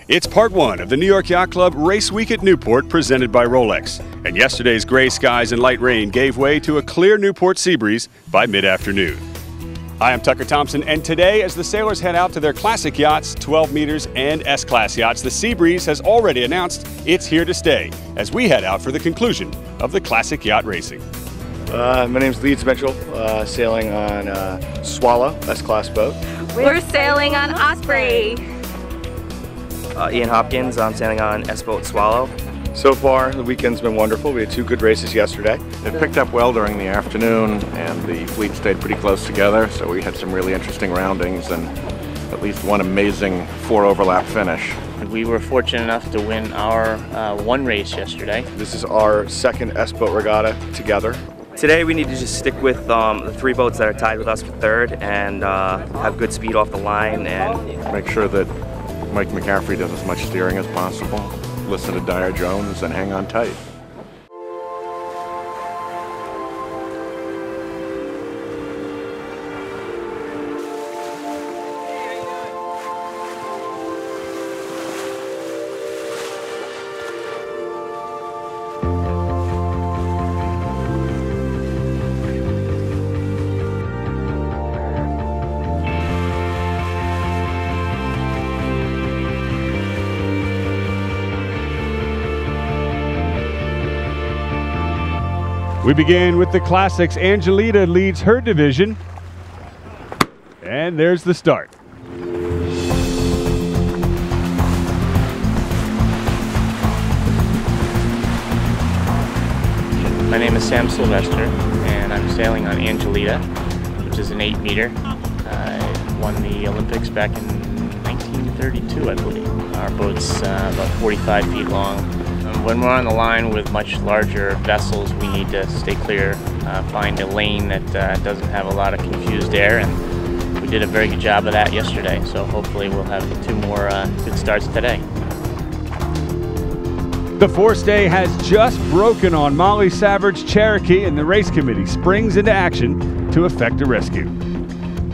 It's part one of the New York Yacht Club Race Week at Newport presented by ROLEX. And yesterday's gray skies and light rain gave way to a clear Newport sea breeze by mid-afternoon. Hi, I'm Tucker Thompson, and today as the sailors head out to their classic yachts, 12 meters and S-Class yachts, the sea breeze has already announced it's here to stay as we head out for the conclusion of the classic yacht racing. My name's Leeds Mitchell, sailing on Swallow, S-Class boat. We're sailing on Osprey. Ian Hopkins, I'm sailing on S-Boat Swallow. So far, the weekend's been wonderful. We had two good races yesterday. It picked up well during the afternoon, and the fleet stayed pretty close together, so we had some really interesting roundings and at least one amazing 4-overlap finish. We were fortunate enough to win our one race yesterday. This is our second S-Boat regatta together. Today we need to just stick with the three boats that are tied with us for third and have good speed off the line and make sure that Mike McCaffrey does as much steering as possible, listen to Dyer Jones, and hang on tight. We begin with the classics. Angelita leads her division. And there's the start. My name is Sam Sylvester, and I'm sailing on Angelita, which is an 8-meter. I won the Olympics back in 1932, I believe. Our boat's about 45 feet long. When we're on the line with much larger vessels, we need to stay clear, find a lane that doesn't have a lot of confused air, and we did a very good job of that yesterday, so hopefully we'll have two more good starts today. The forestay has just broken on Molly Savard's Cherokee, and the race committee springs into action to effect a rescue.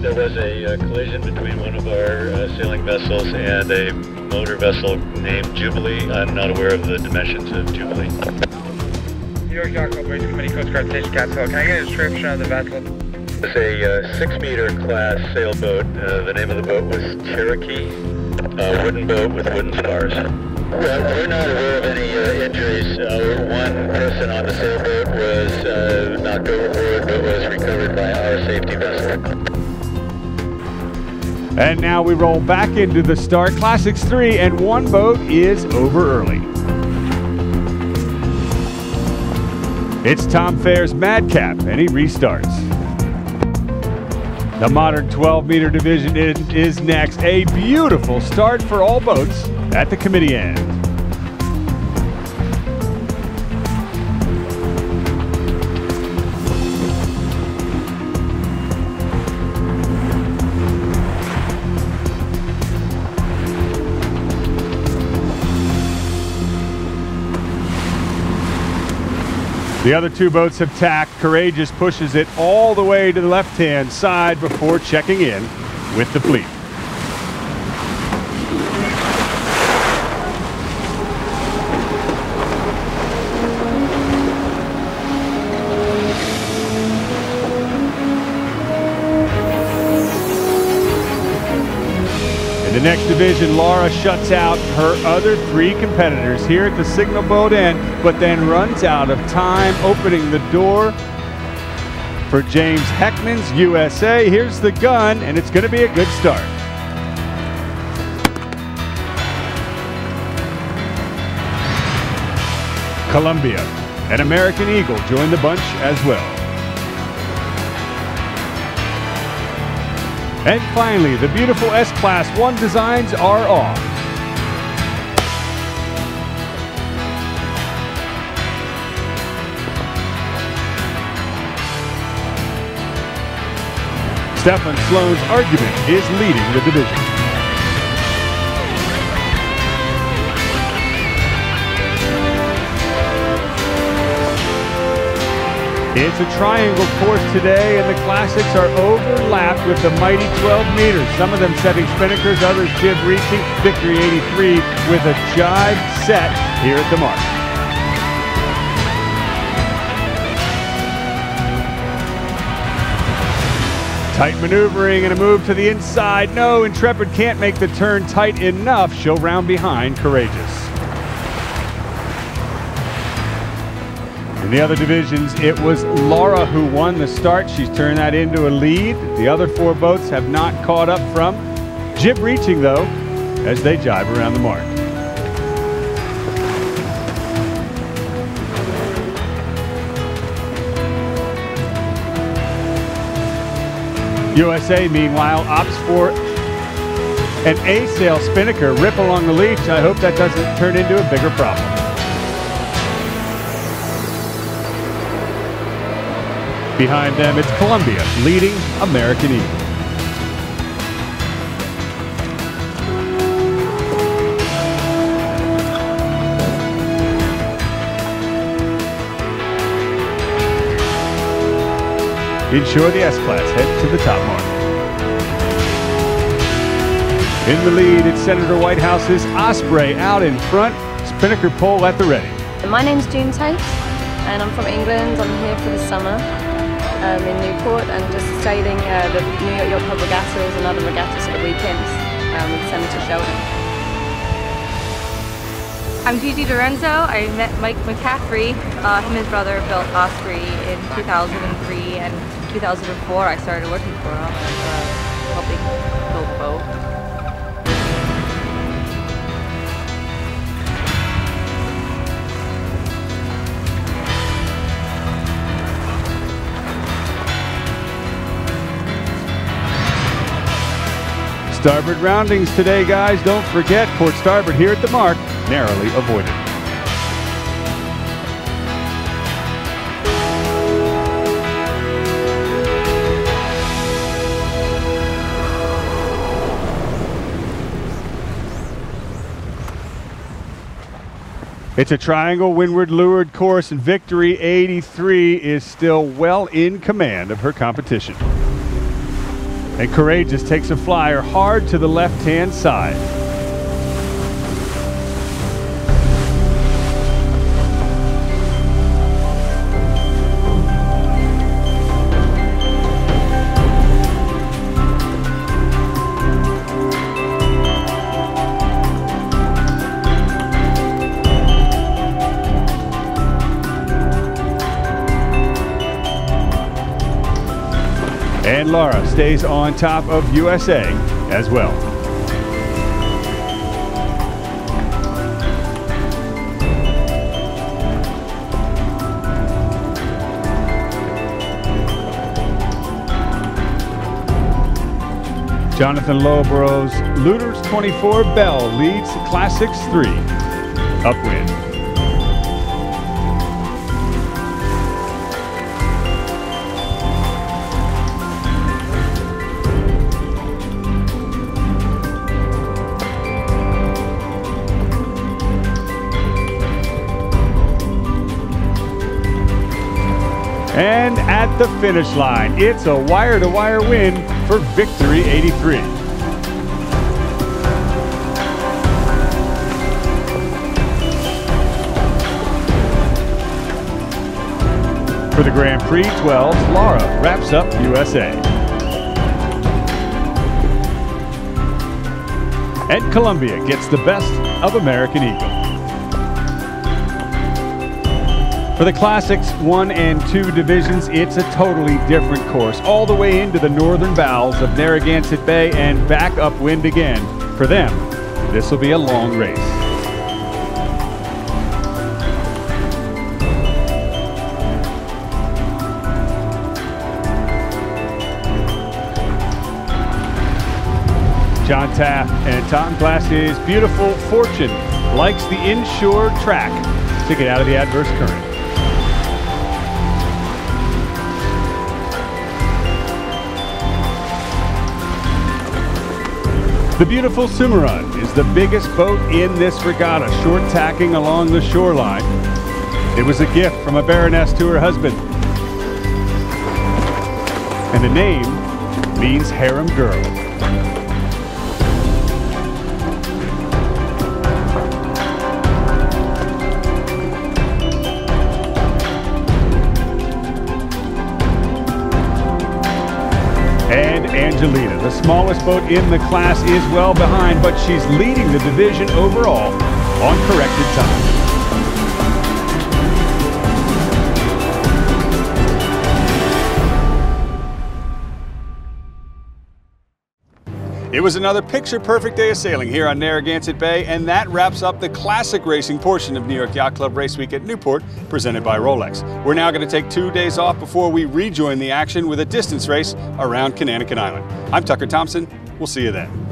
There was a collision between one of our sailing vessels and a motor vessel named Jubilee. I'm not aware of the dimensions of Jubilee. New York Yacht Club Race Committee, Coast Guard Station Capsule. Can I get a description of the vessel? It's a 6-meter class sailboat. The name of the boat was Cherokee, a wooden boat with wooden spars. We're not aware of any injuries. One person on the sailboat was knocked overboard but was recovered by our safety vessel. And now we roll back into the start. Classics 3, and one boat is over early. It's Tom Fair's Madcap, and he restarts. The modern 12-meter division is next. A beautiful start for all boats at the committee end. The other two boats have tacked. Courageous pushes it all the way to the left-hand side before checking in with the fleet. In the next division, Laura shuts out her other three competitors here at the signal boat end, but then runs out of time, opening the door for James Heckman's USA. Here's the gun, and it's going to be a good start. Columbia and American Eagle join the bunch as well. And finally, the beautiful S-Class 1 designs are off. Stefan Sloan's Argument is leading the division. It's a triangle course today, and the classics are overlapped with the mighty 12 meters. Some of them setting spinnakers, others jib reaching. Victory 83 with a jibe set here at the mark. Tight maneuvering and a move to the inside. No, Intrepid can't make the turn tight enough. She'll round behind Courageous. In the other divisions, it was Laura who won the start. She's turned that into a lead. The other four boats have not caught up from. Jib reaching, though, as they jibe around the mark. USA, meanwhile, opts for an A-sail spinnaker. Rip along the leach. I hope that doesn't turn into a bigger problem. Behind them, it's Columbia, leading American Eagle. Inshore, the S-Class heads to the top mark. In the lead, it's Senator Whitehouse's Osprey out in front, spinnaker pole at the ready. My name's June Tate, and I'm from England. I'm here for the summer. In Newport and just sailing the New York Yacht Club regattas and other regattas at the weekends with Senator Sheldon. I'm Gigi Lorenzo. I met Mike McCaffrey. Him and his brother built Osprey in 2003 and 2004 I started working for him and helping build the boat. Starboard roundings today, guys. Don't forget, port starboard here at the mark, narrowly avoided. It's a triangle windward leeward course, and Victory 83 is still well in command of her competition. And Courageous takes a flyer hard to the left-hand side. And Laura stays on top of USA as well. Jonathan Lowborough's Looters 24 Bell leads Classics 3 upwind. And at the finish line, it's a wire-to-wire win for Victory 83. For the Grand Prix 12, Laura wraps up USA. And Columbia gets the best of American Eagle. For the Classics 1 and 2 divisions, it's a totally different course, all the way into the northern bowels of Narragansett Bay and back upwind again. For them, this will be a long race. John Taft and Tom Glass's beautiful Fortune likes the inshore track to get out of the adverse current. The beautiful Cimarron is the biggest boat in this regatta, short tacking along the shoreline. It was a gift from a Baroness to her husband. And the name means harem girl. And Angelita, the smallest boat in the class, is well behind, but she's leading the division overall on corrected time. It was another picture-perfect day of sailing here on Narragansett Bay, and that wraps up the classic racing portion of New York Yacht Club Race Week at Newport, presented by Rolex. We're now going to take 2 days off before we rejoin the action with a distance race around Conanican Island. I'm Tucker Thompson. We'll see you then.